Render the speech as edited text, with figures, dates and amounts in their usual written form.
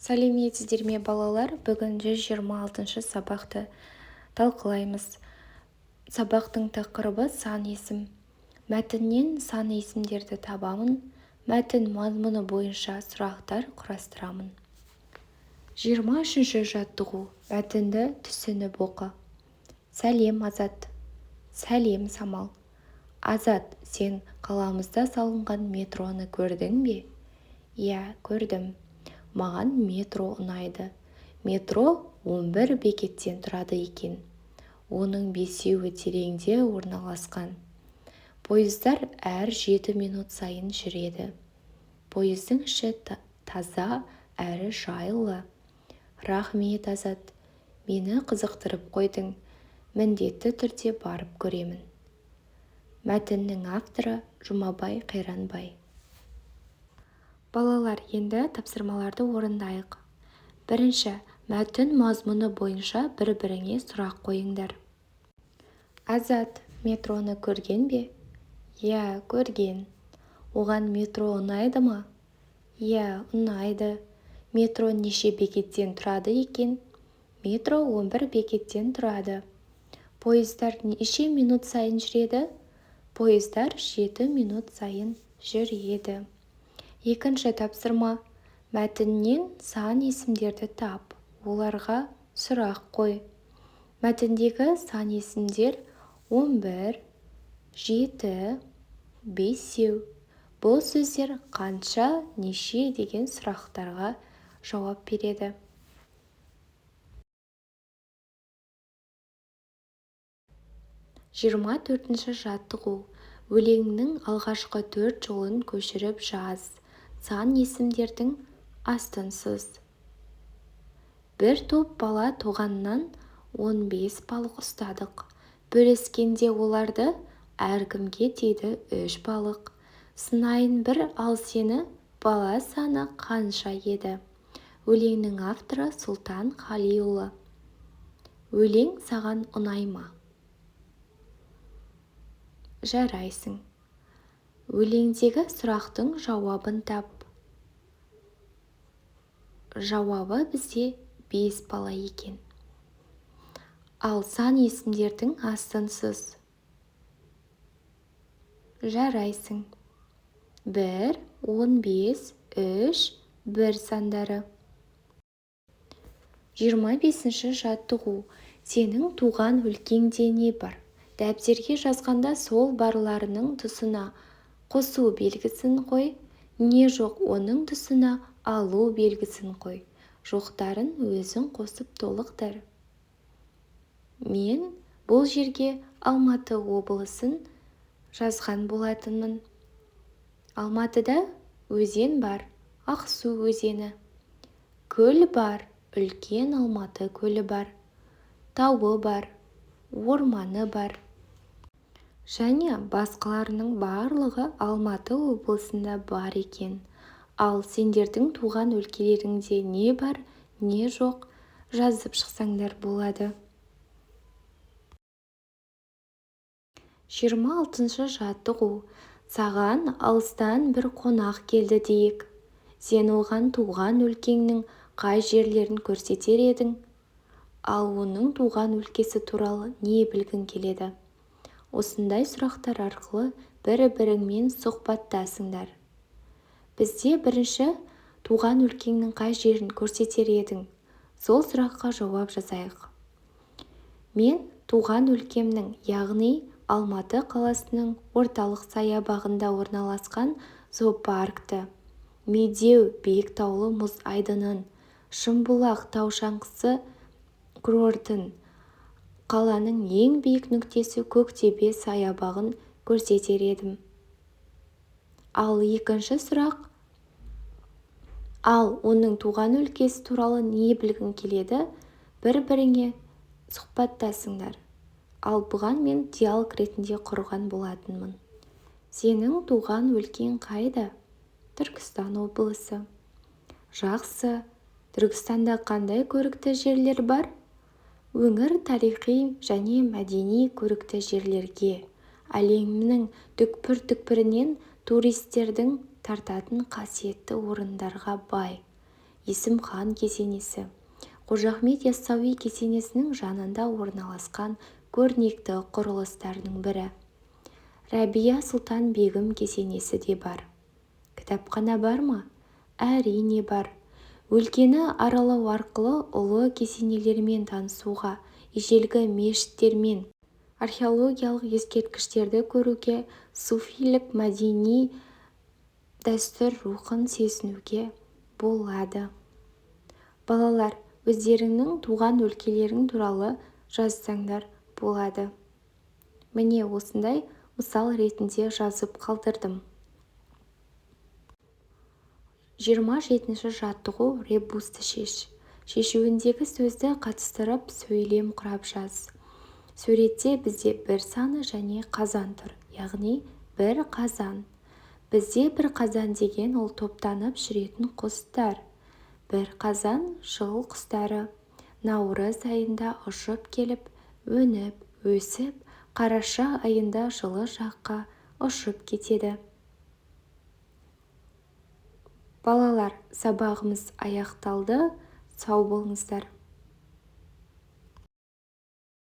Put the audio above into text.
Сәлеметсіздер ме балалар? Бүгін 126 сабақты талқылаймыз. Сабақтың тақырыбы сан есім. Мәтіннен сан есімдерді табамын. Мәтін мазмұны бойынша сұрақтар құрастырамын. 23 жаттығу. Мәтінді түсініп оқы. Сәлем, Азат. Сәлем, Самал. Азат, сен қаламызда салынған метроны көрдің бе? Иә, көрдім. Маған метро ұнайды. Метро 11 бекеттен тұрады екен. Оның 5-еуі тереңде орналасқан. Пойыздар әр 7 минут сайын жүреді. Пойыздың іші таза әрі жайлы. Рахмет, Азат. Мені қызықтырып қойдың. Міндетті түрде барып көремін. Мәтіннің авторы Жұмабай Қайранбай. Балалар, енді тапсырмаларды орындайық. Бірінші, мәтін мазмұны бойынша бір-біріңе сұрақ қойыңдар. Азат, метроны көрген бе? Иә, көрген. Оған метро ұнайды ма? Иә, ұнайды. Метро неше бекеттен тұрады екен? Метро 11 бекеттен тұрады. Пойыздар неше минут сайын жүреді? Пойыздар 7 минут сайын жүреді. Екінші тапсырма. Мәтіннен сан есімдерді тап. Оларға сұрақ қой. Мәтіндегі сан есімдер 11, 7, 5. Бұл сөздер қанша, неше деген сұрақтарға жауап береді. Жиырма төртінші жаттығу. Өлеңнің алғашқы 4 жолын көшіріп жаз. Сан есімдердің астын сыз. Бір топ бала туғаннан 15 балық ұстадық. Бөліскенде оларды әркімге тиді 3 балық. Сынайын бір, ал сені бала саны қанша еді? Өлеңнің авторы Сұлтан Қалиұлы. Өлең саған ұнай ма? Жарайсың. Өлеңдегі сұрақтың жауабын тап. Жауабы бізде 5 бала екен. Ал сан есімдердің астын сыз. Жарайсың. 1, 15, 3, 1 сандары. 25-ші жаттығу. Сенің туған өлкеңде не бар? Дәптерге жазғанда сол барларының тұсына қосу белгісін қой. Не жоқ, оның тұсына алу белгісін қой. Жоқтарын өзің қосып толықтыр. Мен бұл жерге Алматы облысын жазған болатынмын. Алматыда өзен бар, Ақсу өзені. Көл бар, үлкен Алматы көлі бар. Тауы бар, орманы бар. Және басқаларының барлығы Алматы облысында бар екен. Ал сендердің туған өлкелеріңде не бар, не жоқ, жазып шықсаңдар болады. 26-шы жаттығу. Саған алыстан бір қонақ келді дейік. Сен оған туған өлкеңнің қай жерлерін көрсетер едің? Ал оның туған өлкесі туралы не білгің келеді? Осындай сұрақтар арқылы бір-біріңмен сұхбаттасыңдар. Бізде бірінші туған өлкеңнің қай жерін көрсетер едің? Сол сұраққа жауап жазайық. Мен туған өлкемнің, яғни Алматы қаласының орталық саябағында орналасқан зоопаркты, Медеу биік таулы мұз айдынын, Шымбұлақ тау шаңғысы курортын, қаланың ең биік нүктесі Көктөбе саябағын көрсетер едім. Ал екінші сұрақ. Ал оның туған өлкесі туралы не білгің келеді? Бір-біріңе сұхбаттасыңдар. Ал бұған мен диалог ретінде құрған болатынмын. Сенің туған өлкең қайда? Түркістан облысы. Жақсы. Түркістанда қандай көрікті жерлер бар? Өңір тарихи және мәдени көрікті жерлерге, әлемнің түкпір-түкпірінен туристердің тартатын қасиетті орындарға бай. есім хан кесенесі. Қожа Ахмет Яссауи кесенесінің жанында орналасқан көрнекті құрылыстардың бірі. Рәбия Сұлтан Бегім кесенесі де бар. Кітапхана бар ма? Әрине бар. Өлкені аралау арқылы ұлы кесенелермен танысуға, ежелгі мешіттермен, археологиялық ескерткіштерді көруге, суфилік мәдени дәстүр рухын сезінуге болады. Балалар, өздеріңнің туған өлкелерің туралы жазсаңдар болады. Міне осындай мысал ретінде жазып қалдырдым. 27-ші жаттығу ребусты шеш. Шешуіндегі сөзді қатыстырып сөйлем құрап жаз. Суретте бізде бір саны және қазан тұр, яғни бір қазан. Бізде бір қазан деген ол топтанып жүретін құстар. Бір қазан жыл құстары. Наурыз айында ұшып келіп, өніп, өсіп, қараша айында жылы жаққа ұшып кетеді. Балалар, сабағымыз аяқталды. Сау болыңыздар.